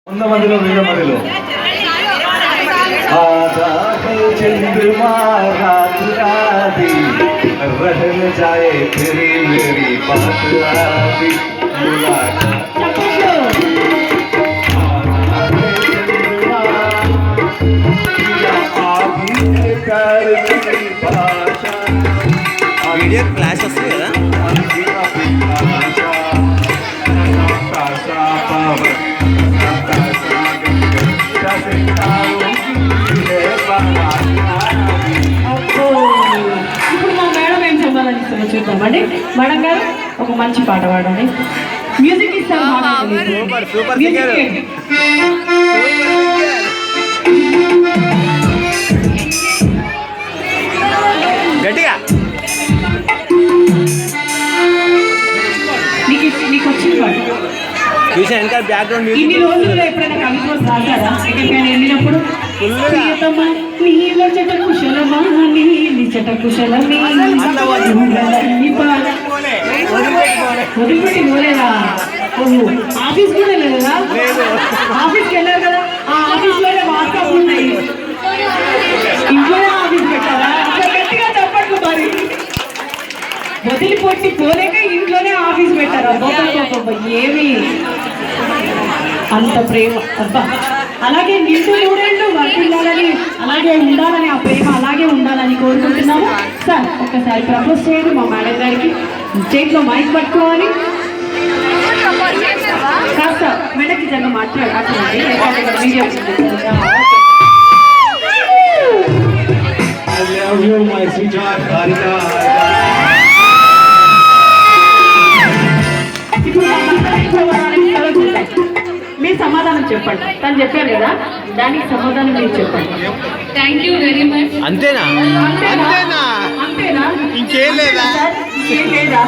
100 మందిలో 1000 మందిలో आधा है चंद्रमा रात आधी रहन जाए फिर मेरी बात आधी वीडियो क्लास వస్తుంది కదా ఇప్పుడు మా మేడం ఏం చెప్పాలని చూద్దామండి. మేడం గారు ఒక మంచి పాట పాడండి. మ్యూజిక్ ఇస్తారు. సూపర్ సూపర్ సింగర్ గట్టిగా నీకు వచ్చింది పాట. చూసా ఇంకా బ్యాక్గ్రౌండ్ ఇన్ని రోజుల్లో ఎప్పుడైనా కవిత్వం రాశారా? ఎక్కడికైనా వెళ్ళినప్పుడు నీలో చెట కుశలమా నీ చెట కుశలమే వదిలిపెట్టి పోలేదా? ఆఫీస్ కూడా వెళ్ళలేదా? ఆఫీస్కి వెళ్ళారు కదా, ఆ ఆఫీస్లోనే వాట్సాప్ ఉన్నాయి. ఇంట్లోనే ఆఫీస్ పెట్టారా? గట్టిగా చెప్పట్లు మరి. వదిలిపెట్టి పోలేక ఇంట్లోనే ఆఫీస్ పెట్టారా? ఏమి అంత ప్రేమ అబ్బా. అలాగే నిండు నూరేళ్ళు వర్తిల్లాలని, అలాగే ఉండాలని, ఆ ప్రేమ అలాగే ఉండాలని కోరుకుంటున్నాము. సార్ ఒక్కసారి ప్రపోజ్ చేయండి మా మేడం గారికి. చేతిలో మైక్ పట్టుకోవాలి. కాస్త మెడకి జన మాట్లాడాలి. వీడియో మీరు సమాధానం చెప్పండి. తను చెప్పారు కదా, దానికి సమాధానం మీరు చెప్పండి. Thank you very much. అంతేనా అంతేనా? ఇంకేం లేదా? ఇంకేం లేదా?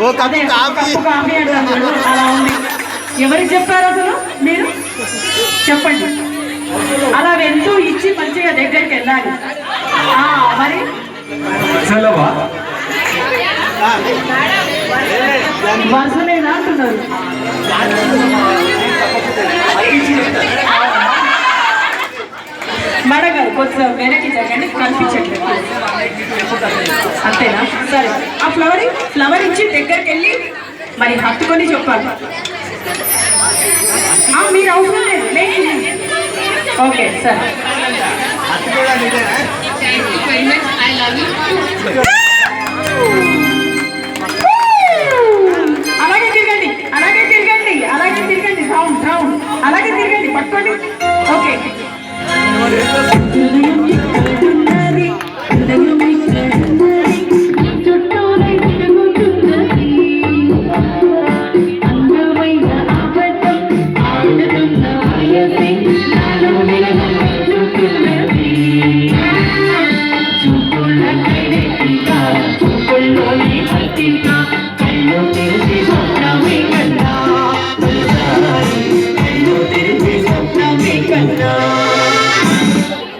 ఓ కప్పు కాఫీ అంటారు. అలా ఉంది. ఎవరికి చెప్పారు అసలు? మీరు చెప్పండి. అలా వెళ్తూ ఇచ్చి మంచిగా దగ్గరికి వెళ్ళాలి. మరి వరుసలేదా అంటున్నారు. మేడం గారు కొంచెం వెనక్కి జరగండి, కనిపించట్లేదు. అంతేనా? సరే, ఆ ఫ్లవర్ ఇచ్చి దగ్గరికి వెళ్ళి మరి హత్తుకొని చెప్పాలి. మీరు అవసరం లేదు. ఓకే సరే. Thank you very much. I love you. అలాగే తిరగండి, అలాగే తిరగండి, అలాగే తిరగండి. రౌండ్ రౌండ్ అలాగే తిరగండి. పట్టుకోండి. ఓకే.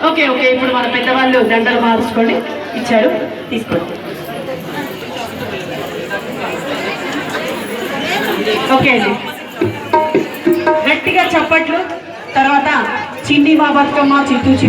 Okay okay. ఇప్పుడు మన పెద్దవాళ్ళు దండలు మార్చుకొని ఇచ్చారు, తీసుకోండి. ఓకే అండి, గట్టిగా చప్పట్లు. తర్వాత చిన్ని మా బతుకమ్మ చిత్తూ